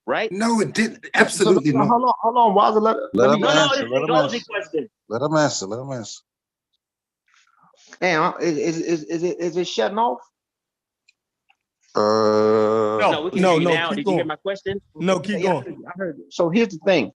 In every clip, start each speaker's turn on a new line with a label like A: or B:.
A: right?
B: No, it didn't.
C: So
B: Absolutely not.
C: hold on, Waza.
D: Let him
A: No, no,
D: answer.
A: it's
D: Let
A: a
D: him
A: Goldie
D: answer.
A: question.
D: Let him answer. Let him answer.
C: Damn, is it shutting off?
A: No, we can hear you now. Did you hear my question?
E: No, keep
C: Yeah,
E: going.
C: I heard it. So here's the thing.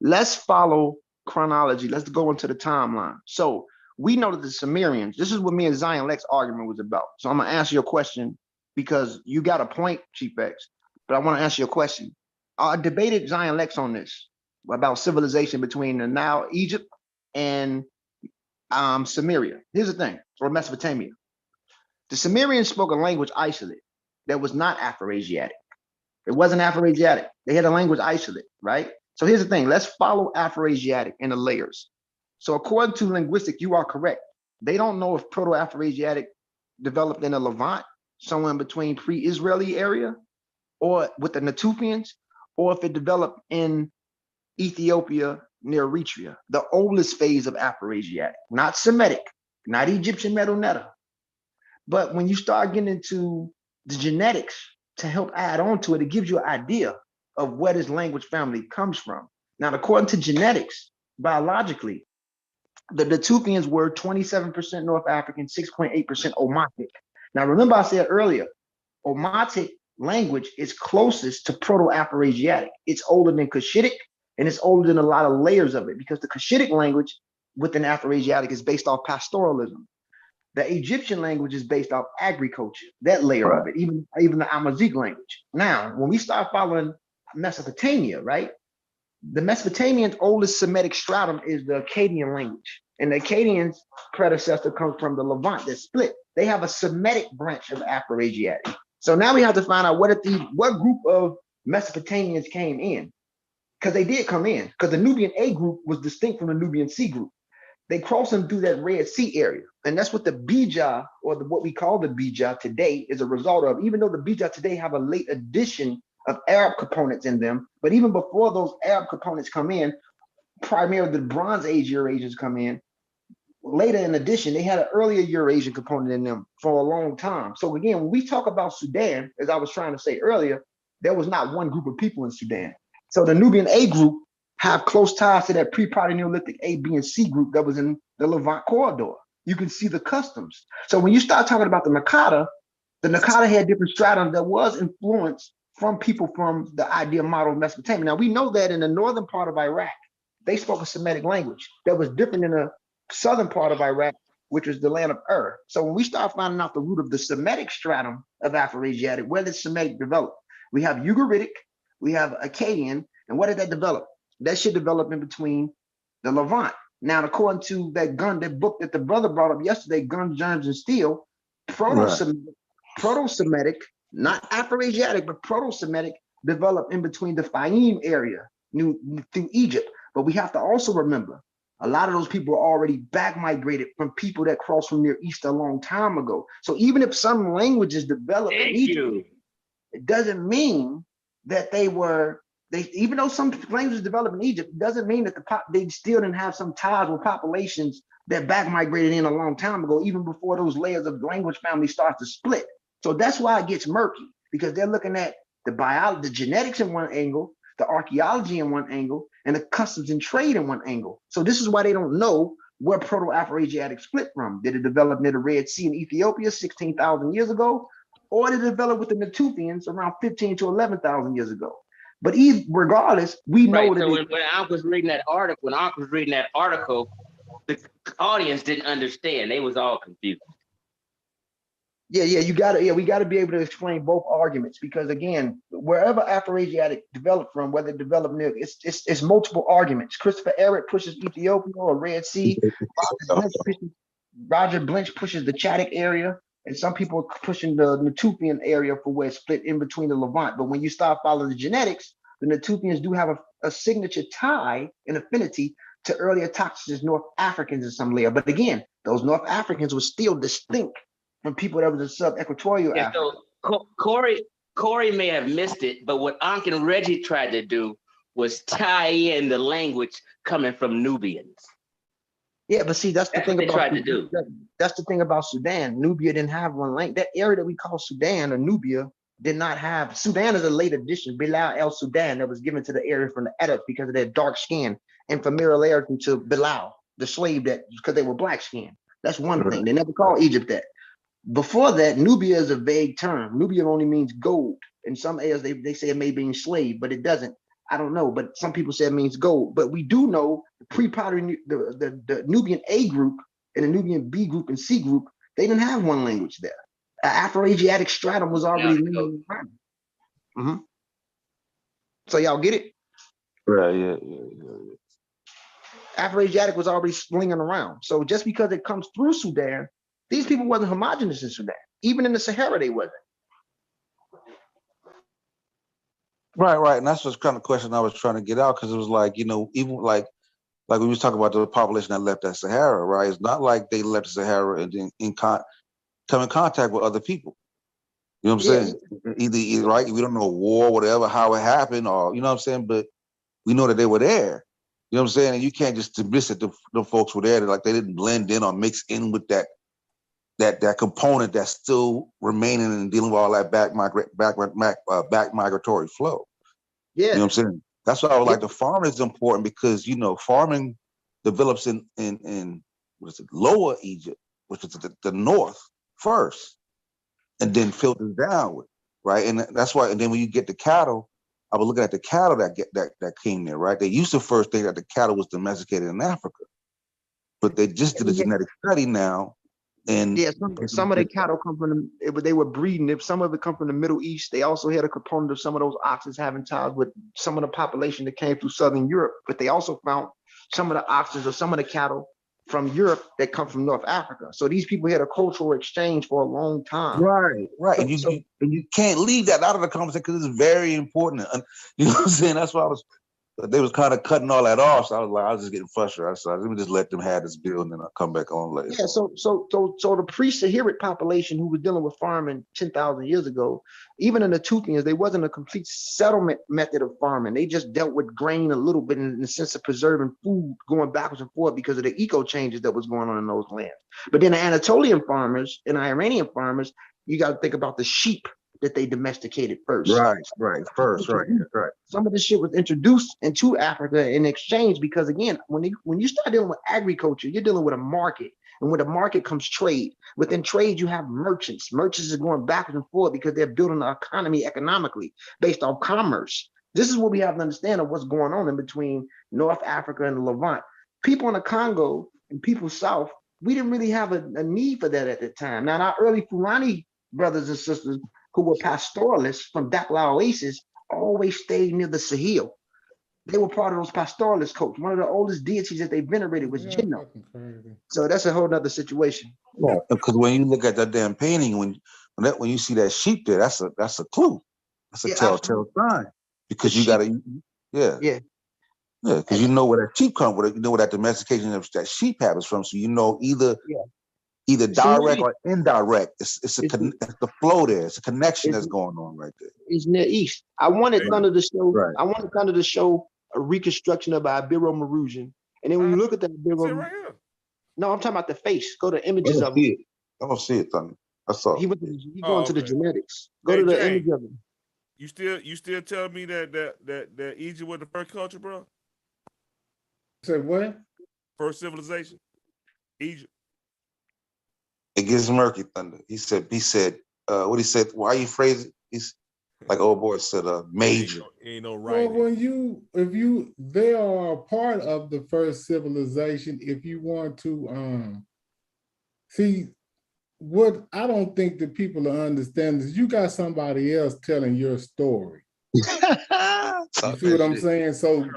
C: Let's follow chronology. Let's go into the timeline. So we know that the Sumerians, this is what me and Zion Lex argument was about. So I'm gonna answer your question because you got a point, Chief X, but I want to answer your question. I debated Zion Lex on this about civilization between the Nile, Egypt, and Sumeria. Here's the thing, or Mesopotamia. The Sumerians spoke a language isolate that was not Afro-Asiatic. It wasn't Afro-Asiatic. They had a language isolate, right? So here's the thing. Let's follow Afro-Asiatic in the layers. So according to Linguistic, you are correct. They don't know if Proto-Afro-Asiatic developed in the Levant, somewhere in between pre-Israeli area, or with the Natufians, or if it developed in Ethiopia near Eritrea, the oldest phase of Afro-Asiatic, not Semitic, not Egyptian Medu Neter. But when you start getting into the genetics to help add on to it, it gives you an idea of where this language family comes from. Now, according to genetics, biologically, the Natufians were 27% North African, 6.8% Omotic. Now, remember I said earlier, Omotic language is closest to Proto-Afro-Asiatic. It's older than Cushitic, and it's older than a lot of layers of it because the Cushitic language within Afro-Asiatic is based off pastoralism. The Egyptian language is based off agriculture, that layer of it, even the Amazigh language. Now, when we start following Mesopotamia, right? The Mesopotamians' oldest Semitic stratum is the Akkadian language. And the Akkadians' predecessor comes from the Levant that split. They have a Semitic branch of Afro-Asiatic. So now we have to find out what group of Mesopotamians came in. Because they did come in, because the Nubian A group was distinct from the Nubian C group. They crossed them through that Red Sea area. And that's what the Bija, or what we call the Bija today, is a result of. Even though the Bija today have a late addition of Arab components in them, but even before those Arab components come in, primarily the Bronze Age Eurasians come in. Later, in addition, they had an earlier Eurasian component in them for a long time. So again, when we talk about Sudan, as I was trying to say earlier, there was not one group of people in Sudan. So the Nubian A group have close ties to that pre-Proto-Neolithic A, B, and C group that was in the Levant corridor. You can see the customs. So when you start talking about the Nakata had different stratum that was influenced from people from the idea model of Mesopotamia. Now we know that in the northern part of Iraq, they spoke a Semitic language that was different in the southern part of Iraq, which was the land of Ur. So when we start finding out the root of the Semitic stratum of Afro-Asiatic, where did Semitic develop? We have Ugaritic, we have Akkadian, and what did that develop? That should develop in between the Levant. Now, according to that book that the brother brought up yesterday, Guns, Germs, and Steel, Proto-Semitic, not Afro-Asiatic, but Proto-Semitic developed in between the Fayum area through Egypt. But we have to also remember, a lot of those people are already back migrated from people that crossed from Near East a long time ago. So even if some languages developed in Egypt, it doesn't mean that even though some languages developed in Egypt, doesn't mean that they still didn't have some ties with populations that back migrated in a long time ago, even before those layers of language family start to split. So that's why it gets murky, because they're looking at the biology, the genetics in one angle, the archaeology in one angle, and the customs and trade in one angle. So this is why they don't know where Proto-Afro-Asiatic split from. Did it develop near the Red Sea in Ethiopia 16,000 years ago? Or did it develop with the Natufians around 15 to 11,000 years ago? But regardless, we know that.
A: So when I was reading that article, the audience didn't understand. They was all confused.
C: Yeah, we gotta be able to explain both arguments, because again, wherever Afro-Asiatic developed from, whether it developed near, it's multiple arguments. Christopher Eric pushes Ethiopia or Red Sea. Roger Blinch pushes the Chadic area, and some people are pushing the Natufian area for where it's split in between the Levant. But when you start following the genetics, the Natufians do have a signature tie and affinity to earlier Toxicus North Africans in some layer. But again, those North Africans were still distinct from people that was in sub-equatorial Africa.
A: So Corey may have missed it, but what Ankh and Reggie tried to do was tie in the language coming from Nubians.
C: Yeah, but see, that's the thing about
A: tried to do.
C: That's the thing about Sudan. Nubia didn't have one language. That area that we call Sudan or Nubia did not have, Sudan is a late addition, Bilal el Sudan, that was given to the area from the Arabs because of their dark skin and familiarity to Bilal, the slave, that because they were black skinned. That's one thing. They never called Egypt that. Before that, Nubia is a vague term. Nubia only means gold. In some areas, they say it may mean slave, but it doesn't. I don't know, but some people say it means gold. But we do know the pre-pottery, the Nubian A group and the Nubian B group and C group, they didn't have one language there. Afro-Asiatic stratum was already lingering around. Mm-hmm. So y'all get it?
B: Right, yeah.
C: Afro-Asiatic was already slinging around. So just because it comes through Sudan, these people wasn't homogenous in Sudan. Even in the Sahara, they wasn't.
B: Right. And that's the kind of question I was trying to get out, because it was like, you know, even like we was talking about the population that left that Sahara, right? It's not like they left the Sahara and then come in contact with other people. You know what I'm saying? Either right, we don't know war, whatever, how it happened, or you know what I'm saying, but we know that they were there. You know what I'm saying? And you can't just dismiss it. The folks were there, like they didn't blend in or mix in with that component that's still remaining and dealing with all that back migratory flow.
C: Yeah.
B: You know what I'm saying? That's why I was like, the farming is important, because, you know, farming develops in what is it, Lower Egypt, which is the north first, and then filters downward, right? And that's why, and then when you get the cattle, I was looking at the cattle that came there, right? They used to first think that the cattle was domesticated in Africa, but they just did a genetic study now. And
C: some of the cattle come from they were breeding. If some of it come from the Middle East, they also had a component of some of those oxen having ties with some of the population that came through Southern Europe. But they also found some of the oxen or some of the cattle from Europe that come from North Africa. So these people had a cultural exchange for a long time.
B: Right. And you can't leave that out of the conversation, because it's very important. You know what I'm saying? That's why they was kind of cutting all that off. So I was just getting frustrated. So let me just let them have this bill, and then I'll come back on later.
C: Yeah. So the pre-Saharan population who was dealing with farming 10,000 years ago, even in the Tuthans, they wasn't a complete settlement method of farming. They just dealt with grain a little bit in the sense of preserving food, going backwards and forth because of the eco changes that was going on in those lands. But then the Anatolian farmers and Iranian farmers, you got to think about the sheep that they domesticated first.
B: Right. First, right.
C: Some of this shit was introduced into Africa in exchange, because again, when you start dealing with agriculture, you're dealing with a market. And with a market comes trade. Within trade, you have merchants. Merchants are going backwards and forth because they're building an economy economically based on commerce. This is what we have to understand of what's going on in between North Africa and the Levant. People in the Congo and people south, we didn't really have a need for that at the time. Now, our early Fulani brothers and sisters who were pastoralists from Dakla Oasis always stayed near the Sahel. They were part of those pastoralist cults. One of the oldest deities that they venerated was Jinno. So that's a whole nother situation.
B: Yeah, because when you look at that damn painting, when you see that sheep there, that's a clue. That's a telltale sign. Because you gotta, because you know where that sheep comes from, you know where that domestication of that sheep happens from. So you know either direct or indirect. It's the flow there. It's a connection that's going on right there.
C: It's Near East. I wanted Thunder to show. Right. I wanted Thunder to show a reconstruction of Ibero-Maurutian, and then when you look at that Ibero, right here. No, I'm talking about the face. Go to images of it.
B: I don't see it, Thunder. I saw.
C: He going to the genetics. Go to the image of it.
D: You still tell me that Egypt was the first culture, bro?
E: Say what?
D: First civilization, Egypt.
B: It gets murky, Thunder. He said, what he said, why you phrase it? He's like old boy said, major.
D: Ain't no right.
E: Well, they are a part of the first civilization. If you want to see what I don't think that people understand is you got somebody else telling your story. You see what I'm saying? So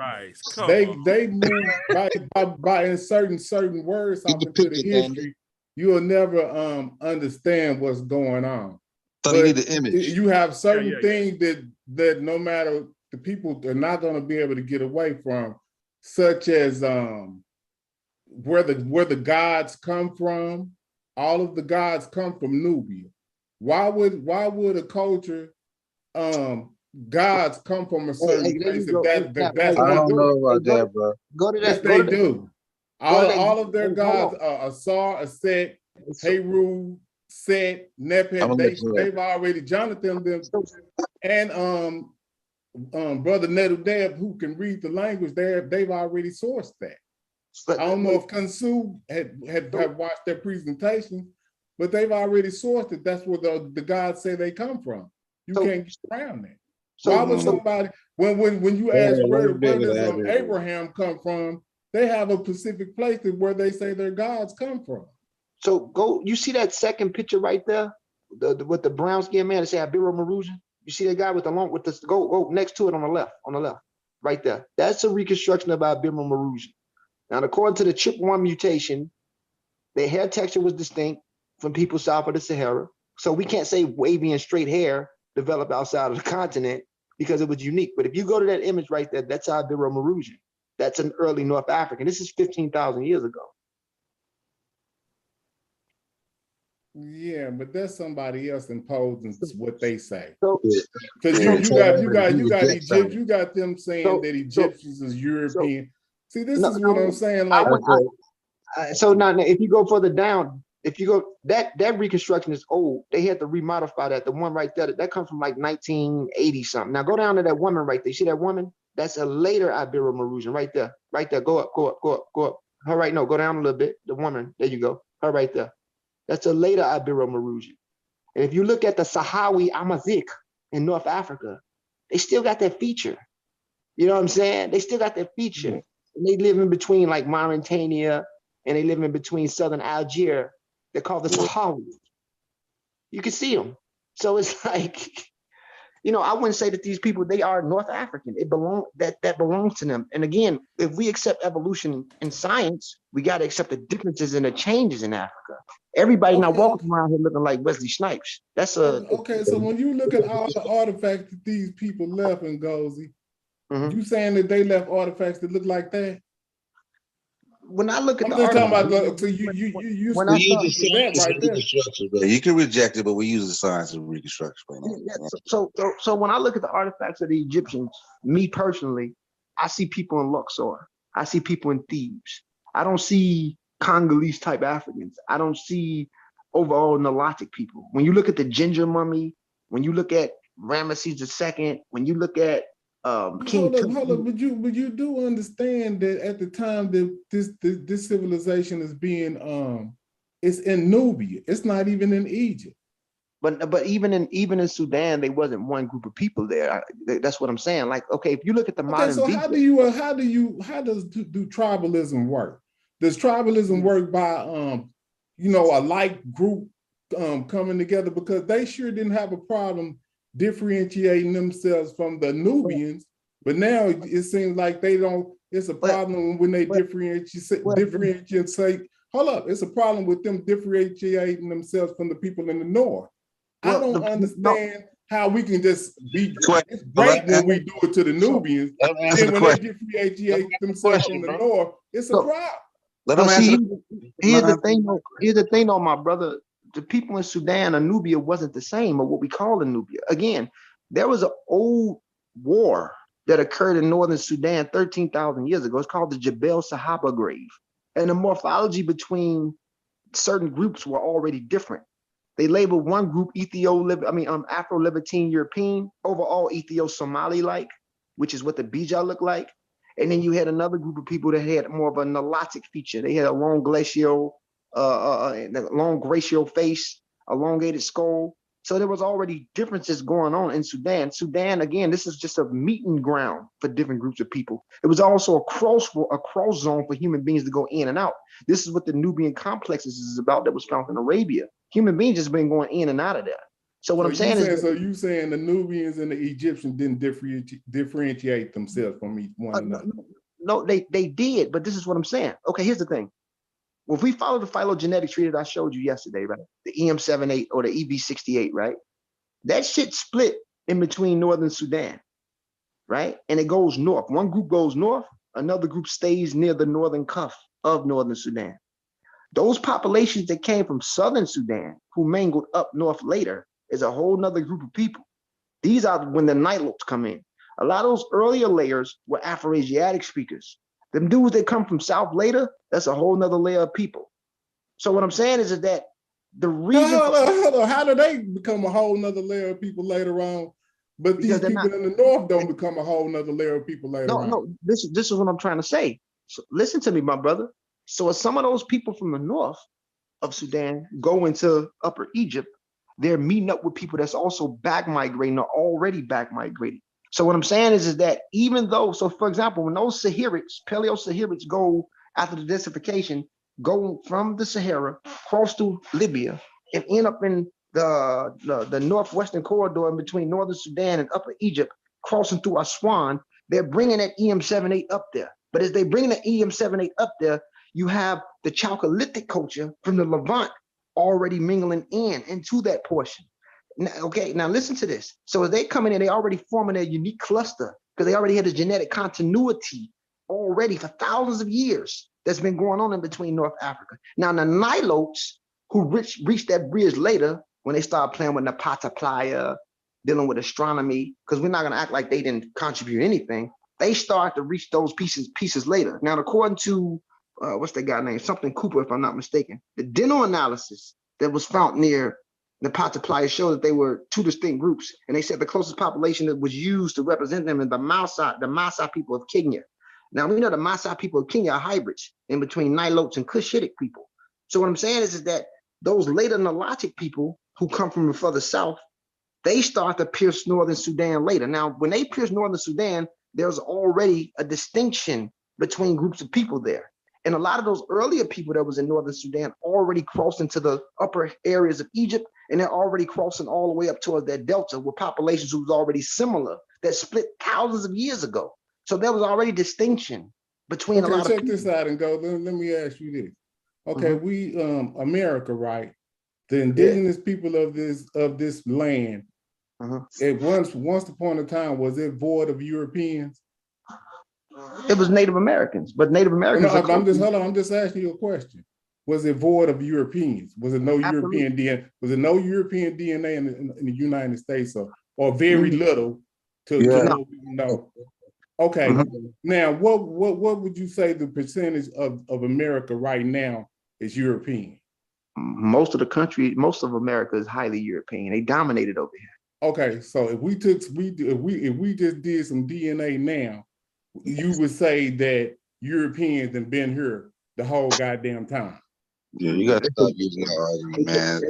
E: they move by inserting certain words off into the history. You'll never understand what's going on.
B: So you need the image.
E: You have certain things that no matter the people are not going to be able to get away from, such as where the gods come from. All of the gods come from Nubia. Why would a culture gods come from a certain place?
B: I don't know about that, bro.
C: Go to that.
E: Yes, they do. All of their gods are Asar, Aset, Heru, Set, Nephet, they've already, Jonathan, them, and Brother Nedudab, who can read the language, they've already sourced that.
C: But,
E: I don't know if Kansu had watched their presentation, but they've already sourced it. That's where the gods say they come from. You can't get around that. Why would somebody, when you ask where does Abraham come from, they have a specific place where they say their gods come from.
C: So you see that second picture right there, with the brown skinned man that say Abiru Marujan? You see that guy with the go next to it on the left, right there. That's a reconstruction of Abiru Marujan. Now, according to the CHIP1 mutation, their hair texture was distinct from people south of the Sahara. So we can't say wavy and straight hair developed outside of the continent because it was unique. But if you go to that image right there, that's Abiru Marujan. That's an early North African. This is 15,000 years ago.
E: Yeah, but that's somebody else imposing what they say.
C: Because
E: you got them saying that Egyptians is European. See, this is what I'm saying. Like,
C: so now, if you go further down, if you go that reconstruction is old. They had to remodify that. The one right there, that comes from like 1980 something. Now go down to that woman right there. You see that woman? That's a later Abiru Marujan right there. Right there. Go up. Her right, no, go down a little bit. The woman, there you go. Her right there. That's a later Abiru Marujan. And if you look at the Sahawi Amazic in North Africa, they still got that feature. You know what I'm saying? They still got that feature. Mm-hmm. And they live in between like Mauritania and they live in between southern Algeria. They're called the Sahawi. You can see them. So it's like, you know, I wouldn't say that these people, they are North African. It that belongs to them. And again, if we accept evolution in science, we got to accept the differences and the changes in Africa. Everybody not walking around here looking like Wesley Snipes. That's
E: okay. So when you look at all the artifacts that these people left in Ngozi, you saying that they left artifacts that look like that?
C: When I look at
E: I'm just talking about, so you use that right there.
B: You can reject it, but we use the science of reconstruction.
C: So when I look at the artifacts of the Egyptians, me personally, I see people in Luxor. I see people in Thebes. I don't see Congolese type Africans. I don't see overall Nilotic people. When you look at the ginger mummy, when you look at Ramesses II, when you look at King
E: hold up, but you do understand that at the time that this civilization is being it's in Nubia. It's not even in Egypt.
C: But even in Sudan, there wasn't one group of people there. That's what I'm saying. Like, okay, if you look at the modern.
E: So how does tribalism work? Does tribalism work by you know, a like group coming together? Because they sure didn't have a problem differentiating themselves from the Nubians, but now it seems like they don't. It's a problem when they differentiate. Say, hold up, it's a problem with them differentiating themselves from the people in the north. I don't understand how we can just be it's great when we do it to the Nubians, and when they differentiate themselves from the north, it's a problem.
C: Here's the thing, though, my brother. The people in Sudan or Nubia wasn't the same, or what we call in Nubia. Again, there was an old war that occurred in northern Sudan 13,000 years ago. It's called the Jebel Sahaba grave. And the morphology between certain groups were already different. They labeled one group Afro-Levantine European, overall Ethio-Somali-like, which is what the Bija look like. And then you had another group of people that had more of a Nilotic feature. They had a long glacial face, elongated skull. So there was already differences going on in Sudan. Sudan, again, this is just a meeting ground for different groups of people. It was also a cross zone for human beings to go in and out. This is what the Nubian complexes is about that was found in Arabia. Human beings just been going in and out of there. So what I'm saying is,
E: so you saying the Nubians and the Egyptians didn't differentiate themselves from one another?
C: No, they did, but this is what I'm saying. Okay, here's the thing. Well, if we follow the phylogenetic tree that I showed you yesterday, right? The EM78 or the EV68, right? That shit split in between northern Sudan, right? And it goes north. One group goes north, another group stays near the northern cuff of northern Sudan. Those populations that came from southern Sudan, who mingled up north later, is a whole nother group of people. These are when the Nilotes come in. A lot of those earlier layers were Afroasiatic speakers. Them dudes that come from south later, that's a whole nother layer of people. So what I'm saying is that The reason
E: hold on. How do they become a whole nother layer of people later on? But these people in the north don't become a whole nother layer of people later on.
C: No, this is what I'm trying to say. So listen to me, my brother. So if some of those people from the north of Sudan go into Upper Egypt, they're meeting up with people that's also back migrating or already back migrating. So what I'm saying is that even though, so for example, when those Saharics, Paleo-Saharics go after the desertification, go from the Sahara, cross through Libya, and end up in the northwestern corridor in between northern Sudan and Upper Egypt, crossing through Aswan, they're bringing that EM78 up there. But as they bring the EM78 up there, you have the Chalcolithic culture from the Levant already mingling into that portion. Now, okay, now listen to this. So as they come in, they already forming a unique cluster because they already had a genetic continuity already for thousands of years that's been going on in between North Africa. Now the Nilotes, who reached that bridge later when they started playing with Napata Playa, dealing with astronomy, because we're not going to act like they didn't contribute anything. They start to reach those pieces later. Now, according to what's that guy named? Something Cooper, if I'm not mistaken. The dental analysis that was found near Napata Playa showed that they were two distinct groups, and they said the closest population that was used to represent them is the Maasai people of Kenya. Now we know the Maasai people of Kenya are hybrids in between Nilotes and Cushitic people. So what I'm saying is that those later Nilotic people who come from further south, they start to pierce northern Sudan later. Now, when they pierce northern Sudan, there's already a distinction between groups of people there. And a lot of those earlier people that was in northern Sudan already crossed into the upper areas of Egypt, and they're already crossing all the way up towards that delta with populations who was already similar that split thousands of years ago. So there was already distinction between a lot of people.
E: Check this out and go. Let me ask you this. Okay, we America, right? The indigenous people of this land. At once upon a time, was it void of Europeans?
C: It was Native Americans, but Native Americans.
E: No, I'm just asking you a question. Was it void of Europeans? Was it no European DNA? Was it no European DNA in the United States, or very little to know? Okay. Now, what would you say the percentage of America right now is European?
C: Most of the country, most of America is highly European. They dominated over here.
E: Okay, so if we just did some DNA now, you would say that Europeans have been here the whole goddamn time.
B: Yeah, you got to stop using that argument, man.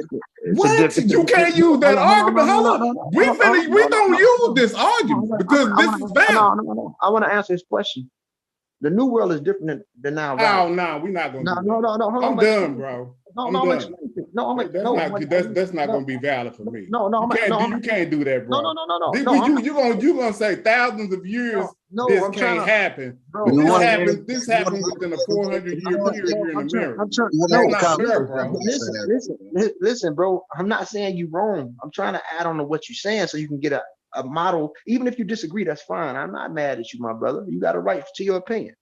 E: What? You can't use that argument. Hold on. We don't use this argument because this is valid.
C: I want to answer this question. The New World is different than Nile Valley.
E: Oh, no, we're not going to
C: do that. No.
E: I'm done, bro. That's not going to be valid for me. You can't do that, bro.
C: No.
E: You're going to say thousands of years this can't happen. This happened within a 400-year period here in America.
C: Listen, bro. I'm not saying you're wrong. I'm trying to add on to what you're saying so you can get a model. Even if you disagree, that's fine. I'm not mad at you, my brother. You got a right to your opinion.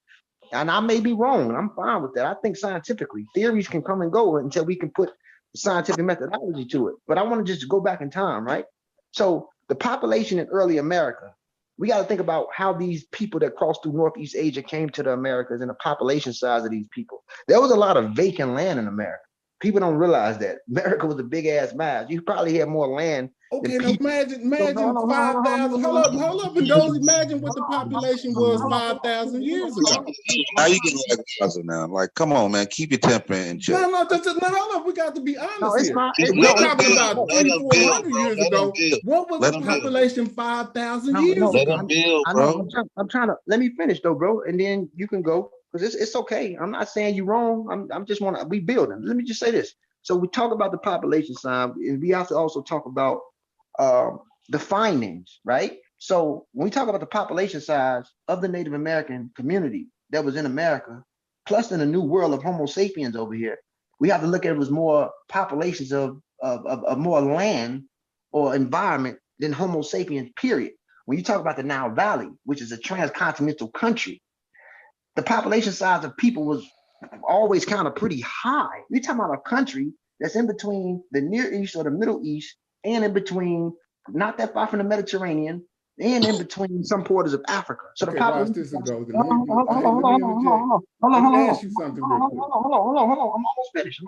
C: And I may be wrong, and I'm fine with that. I think scientifically, theories can come and go until we can put scientific methodology to it. But I want to just go back in time, right? So the population in early America, we got to think about how these people that crossed through Northeast Asia came to the Americas and the population size of these people. There was a lot of vacant land in America. People don't realize that. America was a big ass mass. You probably had more land.
E: Okay, now imagine 5,000. Hold up, and those imagine what the population was 5,000 years ago.
B: How you getting like 1,000 now? Like, come on, man, keep your temper in check.
E: No, hold up. We got to be honest here. We're talking about 3,400 years ago. What was the population 5,000 years ago?
B: Let them build, bro.
C: I'm trying to let me finish though, bro, and then you can go because it's okay. I'm not saying you're wrong. I'm just want to be building. Let me just say this. So we talk about the population side, and we have to also talk about the findings, right? So when we talk about the population size of the Native American community that was in America, plus in the new world of Homo sapiens over here, we have to look at it as more populations of more land or environment than Homo sapiens, period. When you talk about the Nile Valley, which is a transcontinental country, the population size of people was always kind of pretty high. We're talking about a country that's in between the Near East or the Middle East and in between, not that far from the Mediterranean, and in between some borders of Africa. So the population.
E: Hold on.
C: Hold on. I'm almost finished.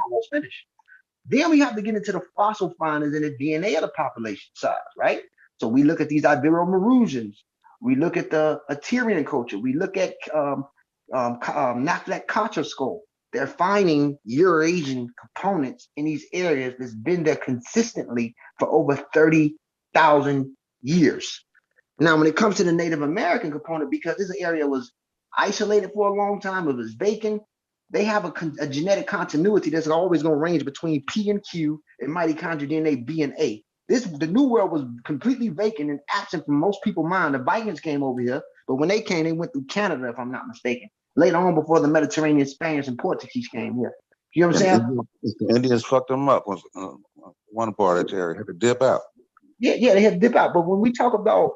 C: Then we have to get into the fossil findings and the DNA of the population size, right? So we look at these Ibero-Maurusians. We look at the Assyrian culture. We look at Naklat Kocher skull. They're finding Eurasian components in these areas that's been there consistently for over 30,000 years. Now, when it comes to the Native American component, because this area was isolated for a long time, it was vacant, they have a genetic continuity that's always going to range between P and Q and mitochondrial DNA B and A. The New World was completely vacant and absent from most people's mind. The Vikings came over here, but when they came, they went through Canada, if I'm not mistaken. Later on, before the Mediterranean Spaniards and Portuguese came here. You know what I'm saying?
B: The Indians fucked them up. One part of the area had to dip out.
C: Yeah, they had to dip out. But when we talk about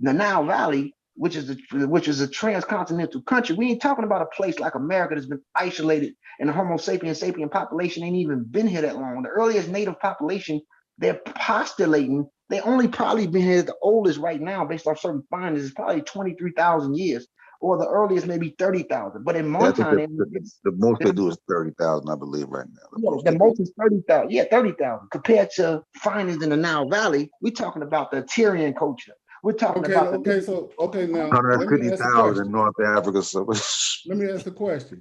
C: the Nile Valley, which is a transcontinental country, we ain't talking about a place like America that's been isolated and the Homo sapien population ain't even been here that long. The earliest native population, they're postulating, they only probably been here the oldest right now, based off certain findings, is probably 23,000 years, or the earliest maybe 30,000. But in Montana,
B: the most they do is 30,000, I believe, right now.
C: The most is 30,000. Yeah, 30,000. Compared to findings in the Nile Valley, we're talking about the Assyrian culture. We're talking about
E: now
B: 150,000 in North Africa. So
E: let me ask the question.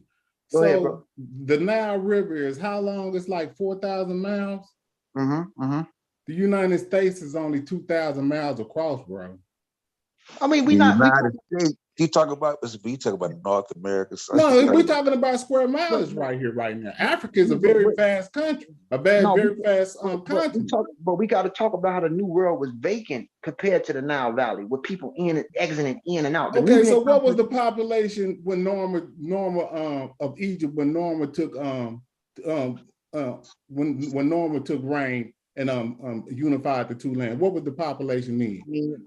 C: Go ahead, bro.
E: The Nile River is how long? It's like 4,000 miles.
C: The
E: United States is only 2,000 miles across, bro.
C: I mean,
B: United States. You talk about North America.
E: No, we're talking about square miles right here, right now. Africa is a very fast country, very fast continent.
C: But we got to talk about how the New World was vacant compared to the Nile Valley, with people exiting in and out.
E: Okay, so what was the population when Norma of Egypt, when Norma took when Norma took reign and unified the two lands? What would the population mean?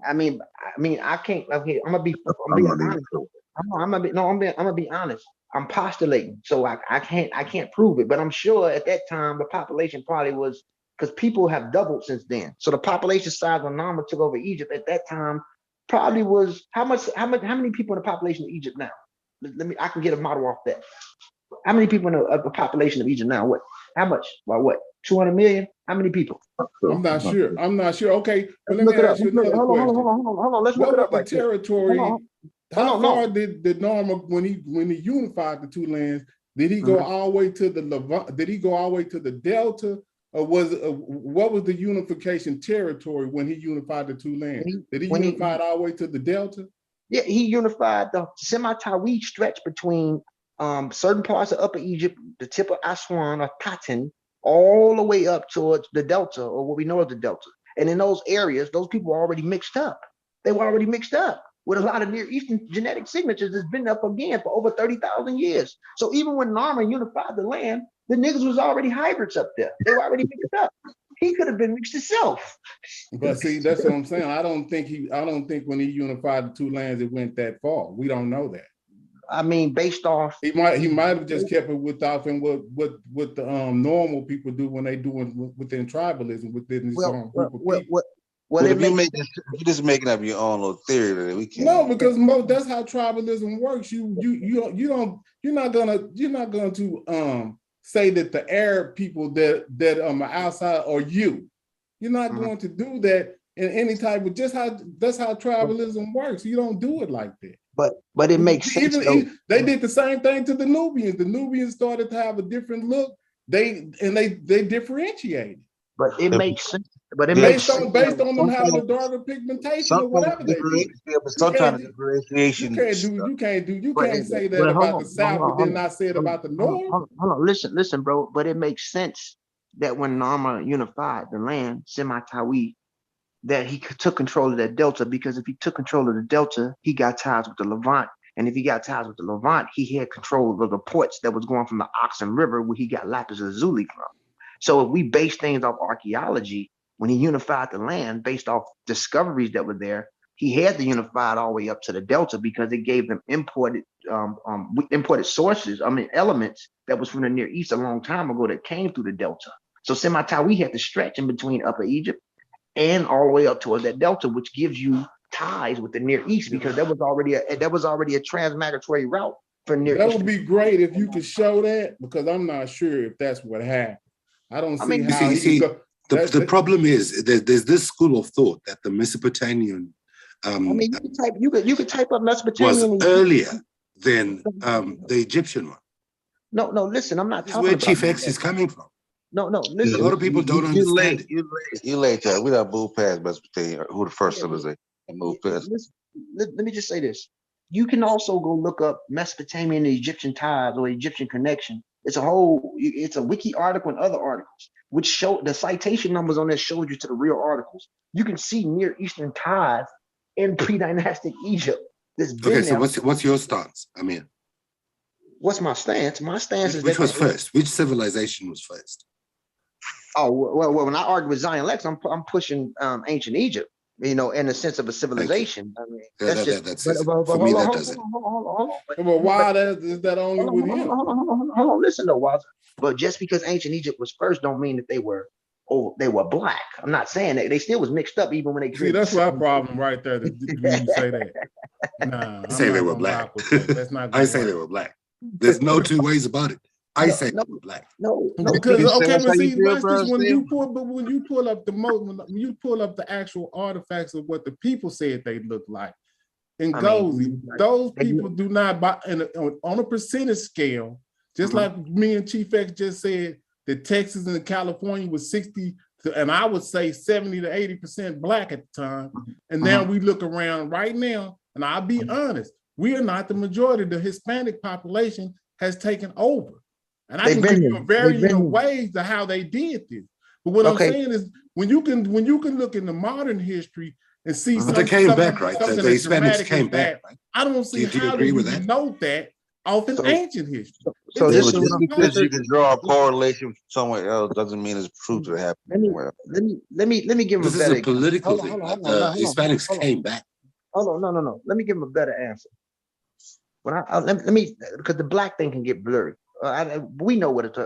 C: I mean, I can't. Okay, I'm gonna be honest. I'm gonna be honest. I'm postulating, so I can't prove it, but I'm sure at that time the population probably was, because people have doubled since then. So the population size when Narmer took over Egypt at that time probably was how many people in the population of Egypt now? I can get a model off that. How many people in the population of Egypt now? What? How much? Well, what? 200 million? How many people?
E: I'm not sure. Okay, but let me ask you another question.
C: Hold on. Let's look it up.
E: What was the territory? How far did Norma, when he unified the two lands, did he go all the way to the Levant? Did he go all the way to the Delta? Or what was the unification territory when he unified the two lands? Did he unify all the way to the Delta?
C: Yeah, he unified the semi-Tawi stretch between certain parts of Upper Egypt, the tip of Aswan or Cotton, all the way up towards the Delta, or what we know as the Delta. And in those areas, those people were already mixed up. They were already mixed up with a lot of Near Eastern genetic signatures that's been up again for over 30,000 years. So even when Narmer unified the land, the niggas was already hybrids up there. They were already mixed up. He could have been mixed himself.
E: But see, that's what I'm saying. I don't think when he unified the two lands, it went that far. We don't know that.
C: I mean, based off,
E: he might have just kept it without what the normal people do when they do within tribalism within this group of people.
B: Well, if you're just making up your own little theory that we can't.
E: No, because that's how tribalism works. You're not going to say that the Arab people that are outside are you. You're not going to do that in any type of that's how tribalism works. You don't do it like that.
C: But it makes sense.
E: They did the same thing to the Nubians. The Nubians started to have a different look. They differentiated.
C: But it makes sense. But it
E: based on them having a darker pigmentation or whatever they do.
B: Sometimes differentiation.
E: You can't say that about the South, but then not say it about the North.
C: Hold on, listen, bro. But it makes sense that when Narmer unified the land, semi-Tawi, that he took control of that Delta, because if he took control of the Delta, he got ties with the Levant. And if he got ties with the Levant, he had control of the ports that was going from the Oxen River, where he got lapis lazuli from. So if we base things off archaeology, when he unified the land based off discoveries that were there, he had to unify it all the way up to the Delta, because it gave them imported sources, elements that was from the Near East a long time ago that came through the Delta. So Semi-Tawi had to stretch in between Upper Egypt and all the way up towards that Delta, which gives you ties with the Near East, because that was already a transmigratory route for Near East.
E: That would be great if you could show that, because I'm not sure if that's what happened. I don't
C: I
E: see
C: mean,
E: how
F: You see,
E: go.
F: the problem is there's this school of thought that the Mesopotamian
C: I mean, you could type up
F: was
C: Mesopotamian.
F: earlier than the Egyptian one.
C: No, listen, I'm not
F: This is
C: talking
F: where
C: about
F: Chief X is coming from.
C: No,
F: A
C: listen.
F: lot of people don't understand it.
B: You late, Chad. We got moved past Mesopotamia, who the first civilization moved past.
C: Let me just say this. You can also go look up Mesopotamian and Egyptian ties or Egyptian connection. It's a wiki article and other articles, which show the citation numbers on there showed you to the real articles. You can see Near Eastern ties in pre-dynastic Egypt.
F: Okay, so what's your stance? I mean,
C: what's my stance? My stance is
F: which was first? Which civilization was first?
C: Oh well, when I argue with Zion Lex, I'm pushing ancient Egypt. In the sense of a civilization. I mean,
F: that's for me. That does it.
C: Hold on.
E: Well, why is that only with him?
C: Hold on, listen though, Walter. But just because ancient Egypt was first, don't mean that they were black. I'm not saying that they still was mixed up even when they created.
E: See, that's my problem right there. When you say that, nah,
F: I say they were black.
E: That's not.
F: I say they were black. There's no two ways about it. I say they were black.
C: No.
E: Because but see, watch this. When you pull up the actual artifacts of what the people said they looked like, in Gozi, those people do not buy on a percentage scale. Just like me and Chief X just said, that Texas and California was 60, and I would say 70 to 80% black at the time. And now we look around right now, and I'll be honest, we are not the majority. The Hispanic population has taken over. And I can give you a variety of ways to how they did this. But what I'm saying is, when you can look into modern history and see
F: but they came back, right? The Hispanics came back, right?
E: I don't see how you agree with know that off in ancient history.
B: So just because you can draw a correlation somewhere else doesn't mean it's true to happen.
C: Let me give him
F: this
C: a better.
F: This is a political thing. Hispanics came back.
C: Hold on, no. Let me give him a better answer. Let me, because the black thing can get blurry. We know what it's.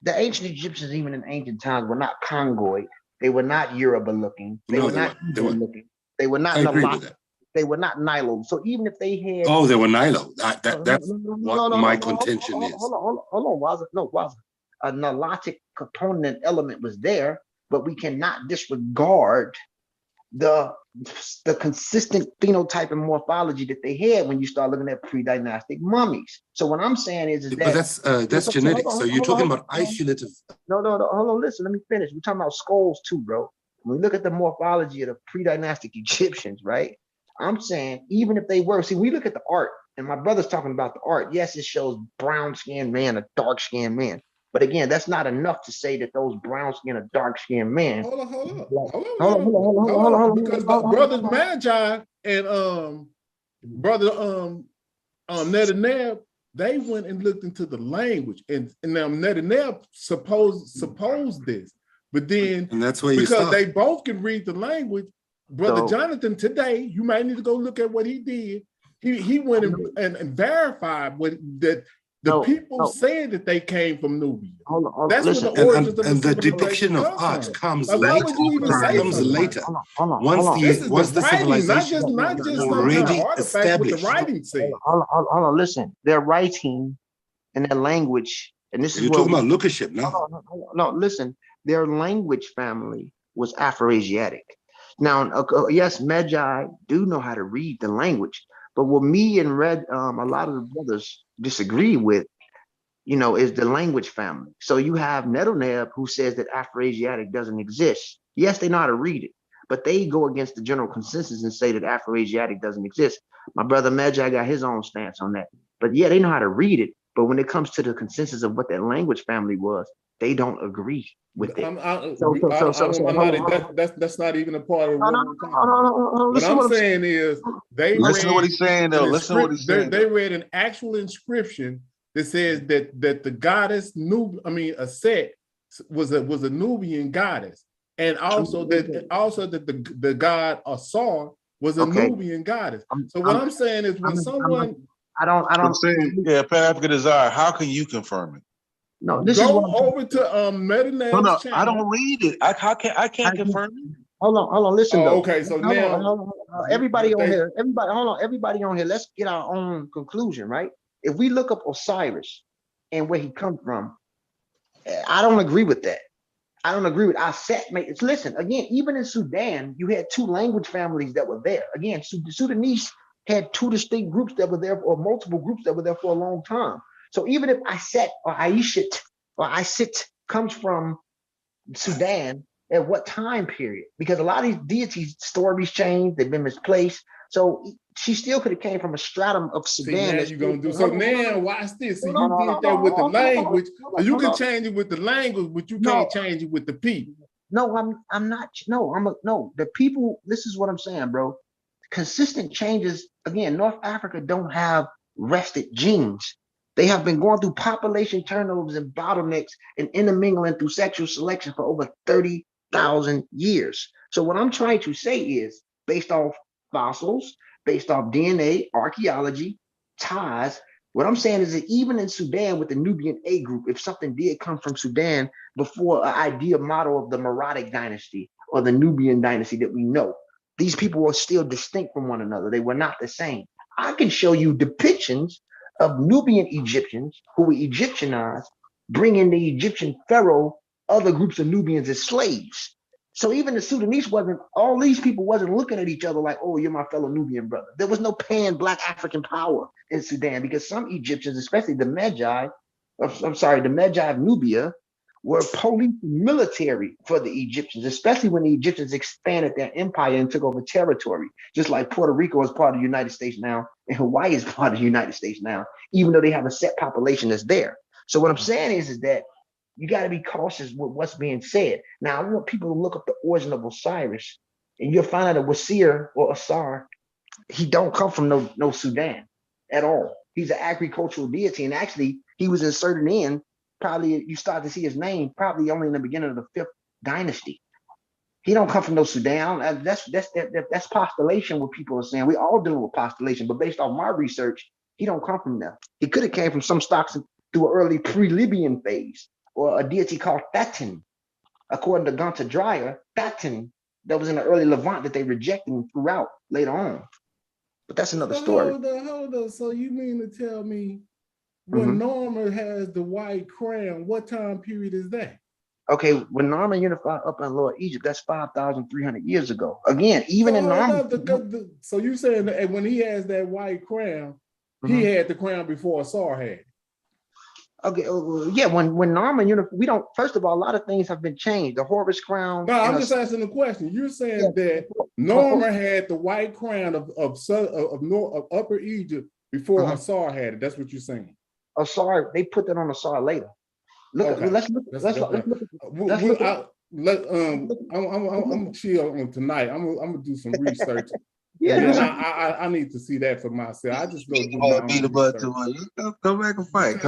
C: The ancient Egyptians, even in ancient times, were not Congoid. They were not Yoruba looking. They were not Hebrew looking. They were not Nilotic. They were not Nilo. So even if they had,
F: they were Nilo. That's what my contention is.
C: Hold on, Waza. No, Waza. A Nilotic component element was there, but we cannot disregard the consistent phenotype and morphology that they had when you start looking at pre-dynastic mummies. So what I'm saying is that
F: that's genetics. So you're talking about isolative.
C: No. Hold on. Listen, let me finish. We're talking about skulls too, bro. When we look at the morphology of the pre-dynastic Egyptians, right? I'm saying even if they were, see, we look at the art, and my brother's talking about the art. Yes, it shows brown-skinned man, a dark-skinned man. But again, that's not enough to say that those brown-skinned or dark-skinned men.
E: Hold on. Because brothers Magi and brother Netanyahu, they went and looked into the language, and now Netanyahu supposed this, but then
F: and that's where
E: because they both can read the language. Brother Jonathan today, you might need to go look at what he did. He went and verified that. The people said that they came from Nubia. That's where the origins of
F: the depiction of art comes later. Once the civilization
E: not just
F: already established.
E: What the writing said.
C: Hold on, listen. Their writing and their language, and this is
F: you're talking about lookership now.
C: No, listen. Their language family was Afroasiatic. Now, yes, Magi do know how to read the language. But what me and a lot of the brothers disagree with, is the language family. So you have Netanyahu who says that Afroasiatic doesn't exist. Yes, they know how to read it, but they go against the general consensus and say that Afroasiatic doesn't exist. My brother Magi got his own stance on that. But yeah, they know how to read it. But when it comes to the consensus of what that language family was, they don't agree with it.
E: That's not even a part of what we're talking about. What I'm saying is
B: listen to what he's saying though. Listen to what he's saying.
E: They read an actual inscription that says that the goddess Aset was a Nubian goddess, and also that the god Asar was a Nubian goddess. So what I'm saying is when someone
B: I'm saying, Pan-African desire, how can you confirm it?
C: No, this
E: go
C: is what
E: over to Medina's channel.
B: I don't read it. I can't confirm it.
C: Hold on, listen though.
E: Okay, so now
C: everybody on here, everybody on here, let's get our own conclusion, right? If we look up Osiris and where he comes from, I don't agree with that. I don't agree with Aset. Listen, again, even in Sudan, you had two language families that were there. Again, the Sudanese had two distinct groups that were there, or multiple groups that were there for a long time. So even if Aset or Aishit or Isit comes from Sudan, at what time period? Because a lot of these deities, stories change, they've been misplaced. So she still could have came from a stratum of
E: See,
C: Sudan.
E: now you're gonna do so. Now watch this. So you did that with the
C: No,
E: language. So you can
C: no,
E: change it with the language, but you
C: no,
E: can't change it with the people.
C: no, I'm not. No, no. The people. This is what I'm saying, bro. Consistent changes. Again, North Africa don't have rested genes. They have been going through population turnovers and bottlenecks and intermingling through sexual selection for over 30,000 years. So what I'm trying to say is, based off fossils, based off DNA, archaeology, ties. What I'm saying is that even in Sudan with the Nubian A group, if something did come from Sudan before an idea model of the Meroitic dynasty or the Nubian dynasty that we know, these people were still distinct from one another. They were not the same. I can show you depictions of Nubian Egyptians who were Egyptianized, bringing the Egyptian pharaoh other groups of Nubians as slaves. So even the Sudanese wasn't, all these people wasn't looking at each other like, oh, you're my fellow Nubian brother. There was no pan-Black African power in Sudan because some Egyptians, especially the Magi, the Magi of Nubia, were police military for the Egyptians, especially when the Egyptians expanded their empire and took over territory, just like Puerto Rico is part of the United States now, and Hawaii is part of the United States now, even though they have a set population that's there. So what I'm saying is that you got to be cautious with what's being said. Now, I want people to look up the origin of Osiris, and you'll find out that Wasir or Asar, he don't come from no Sudan at all. He's an agricultural deity, and actually, he was inserted in. Probably you start to see his name probably only in the beginning of the 5th dynasty. He don't come from no Sudan. That's postulation. What people are saying. We all dealing with postulation, but based on my research, he don't come from there. He could have came from some stocks through an early pre-Libyan phase, or a deity called Thatin, according to Gunter Dreyer. Thatin, that was in the early Levant that they rejected and threw out later on. But that's another story.
E: Hold on. So you mean to tell me when Norma has the white crown, what time period is that?
C: Okay, when Narmer unified Upper and Lower Egypt, that's 5,300 years ago. Again, even in Narmer.
E: So you saying that when he has that white crown, he had the crown before Asar had it?
C: Okay, yeah, when Narmer unified, we don't, first of all, a lot of things have been changed. The Horus crown.
E: No, I'm just asking the question. You're saying that Norma had the white crown of Upper Egypt before Asar had it. That's what you're saying.
C: Asar, they put that on Asar later. Look, okay. Let's look.
E: I'm chill on tonight. I'm gonna do some research. I need to see that for myself. I just go do my own research.
B: Come back and fight.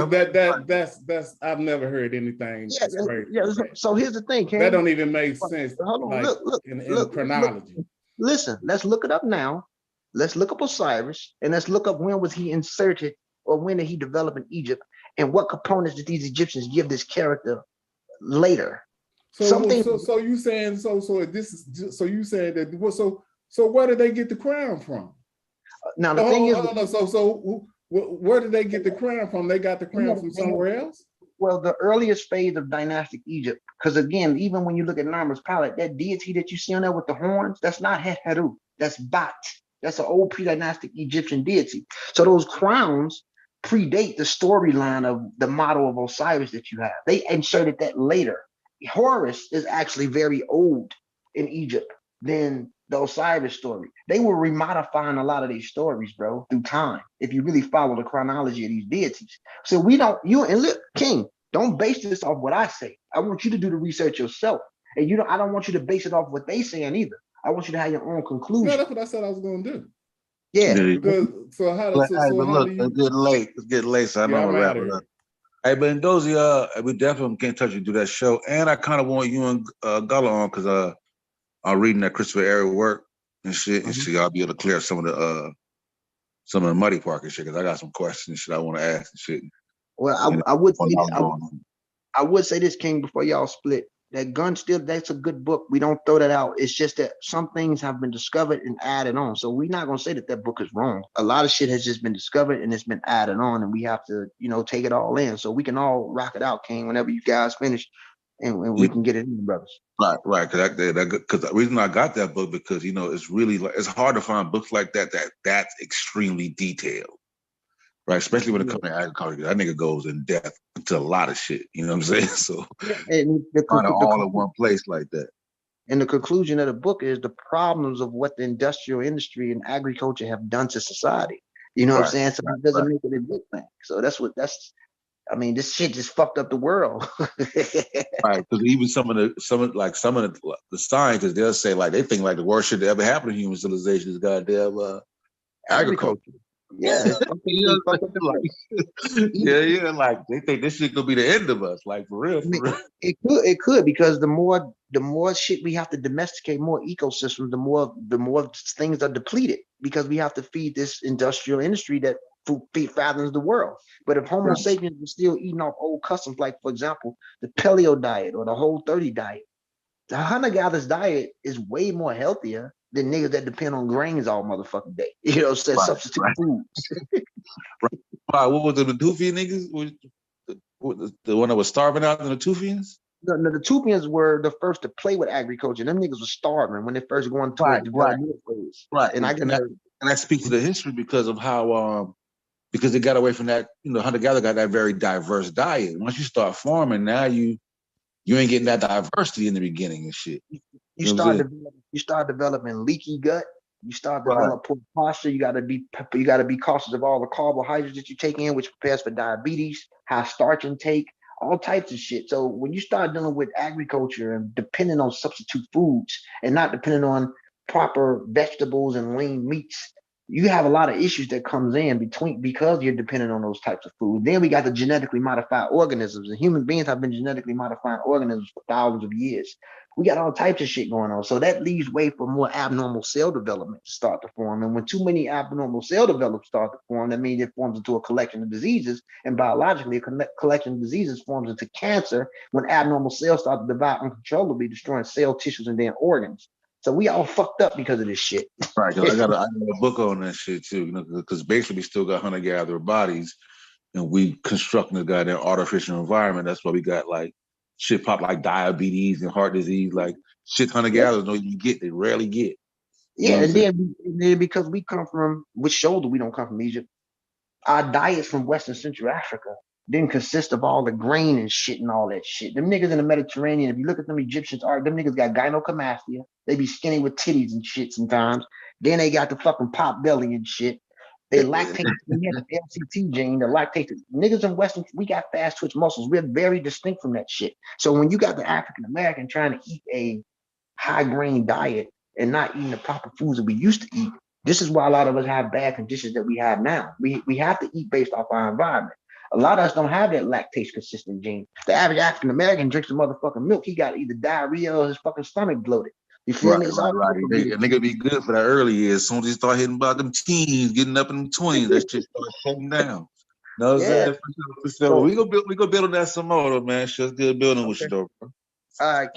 E: That's I've never heard anything.
C: So here's the thing, Ken.
E: That don't even make sense. Hold on, look, in chronology.
C: Listen, let's look it up now. Let's look up Osiris and let's look up when was he inserted or when did he develop in Egypt, and what components did these Egyptians give this character later?
E: So you saying you saying that so where did they get the crown from?
C: Now the thing is,
E: where did they get the crown from? They got the crown from somewhere else?
C: Well, the earliest phase of dynastic Egypt, because again, even when you look at Narmer's palette, that deity that you see on there with the horns, that's not Heru, that's Bat. That's an old pre-dynastic Egyptian deity. So those crowns predate the storyline of the model of Osiris that you have. They inserted that later. Horus is actually very old in Egypt than the Osiris story. They were remodifying a lot of these stories, bro, through time, if you really follow the chronology of these deities. So and look, King, don't base this off what I say. I want you to do the research yourself. And I don't want you to base it off what they saying either. I want you to have your own conclusion.
E: No, that's what I said I was going to do.
C: Yeah.
E: Because
B: it's getting late. It's getting late, so I'm gonna wrap it up. Hey, but Ndozi, we definitely can't touch you do that show. And I kind of want you and Gullah on because I'm reading that Christopher Airy work and shit, and shit, I'll be able to clear some of the muddy park and shit, because I got some questions and shit I want to ask and shit.
C: Well, I would say this, King, before y'all split. That gun still, that's a good book. We don't throw that out. It's just that some things have been discovered and added on. So we're not going to say that book is wrong. A lot of shit has just been discovered and it's been added on, and we have to, take it all in. So we can all rock it out, King, whenever you guys finish. and we can get it in, brothers.
B: Right. Because the reason I got that book because it's really like it's hard to find books like that's extremely detailed, right? Especially when it comes to agriculture. That nigga goes in depth into a lot of shit. You know what I'm saying? So
C: And
B: find it all in one place like that.
C: And the conclusion of the book is the problems of what the industrial industry and agriculture have done to society. You know what I'm saying? So it doesn't make it a good thing. So this shit just fucked up the world.
B: Right, because even some of the scientists, they'll say like they think like the worst shit that ever happened to human civilization is goddamn agriculture.
C: Yeah, it's fucked up the world.
B: Like they think this shit gonna be the end of us, like for real.
C: It could because the more shit we have to domesticate, more ecosystems, the more things are depleted because we have to feed this industrial industry that fathoms the world. But if Homo sapiens is still eating off old customs, like for example, the paleo diet or the Whole30 diet, the hunter-gatherer's diet is way more healthier than niggas that depend on grains all motherfucking day. Substitute foods.
B: What was it, the Tufian niggas? The one that was starving out in the Tufians?
C: No, the Tupians were the first to play with agriculture. Them niggas were starving when they first going to the development phase.
B: Right.
C: And
B: that speaks to the history because of how because they got away from that, hunter-gatherer got that very diverse diet. Once you start farming, now you ain't getting that diversity in the beginning and shit.
C: You start developing leaky gut. You start developing poor posture. You gotta be cautious of all the carbohydrates that you take in, which prepares for diabetes, high starch intake, all types of shit. So when you start dealing with agriculture and depending on substitute foods and not depending on proper vegetables and lean meats, you have a lot of issues that comes in because you're dependent on those types of food. Then we got the genetically modified organisms, and human beings have been genetically modifying organisms for thousands of years. We got all types of shit going on. So that leaves way for more abnormal cell development to start to form. And when too many abnormal cell developments start to form, that means it forms into a collection of diseases. And biologically, a collection of diseases forms into cancer when abnormal cells start to divide uncontrollably, destroying cell tissues and then organs. So we all fucked up because of this shit.
B: Right, because I got a book on that shit too, because basically we still got hunter-gatherer bodies and we constructing the goddamn artificial environment. That's why we got like shit pop like diabetes and heart disease, like shit hunter-gatherers don't even get, they rarely get.
C: Yeah, and then because we come from, which shows that we don't come from Egypt, our diets from Western Central Africa didn't consist of all the grain and shit and all that shit. Them niggas in the Mediterranean, if you look at them Egyptians, them niggas got gynecomastia. They be skinny with titties and shit sometimes. Then they got the fucking pot belly and shit. They lactate, we have the LCT gene, the lactate. Niggas in Western, we got fast twitch muscles. We're very distinct from that shit. So when you got the African American trying to eat a high grain diet and not eating the proper foods that we used to eat, this is why a lot of us have bad conditions that we have now. We have to eat based off our environment. A lot of us don't have that lactase consistent gene. The average African American drinks the motherfucking milk. He got either diarrhea or his fucking stomach bloated. You feel me?
B: Right. And they gonna be good for that early years. As soon as they start hitting about them teens, getting up in them 20s, that shit starts shutting down. Know what I'm saying? For sure. So we gonna build on that some more, though, man. It's just good building with you, though, bro.
C: All right,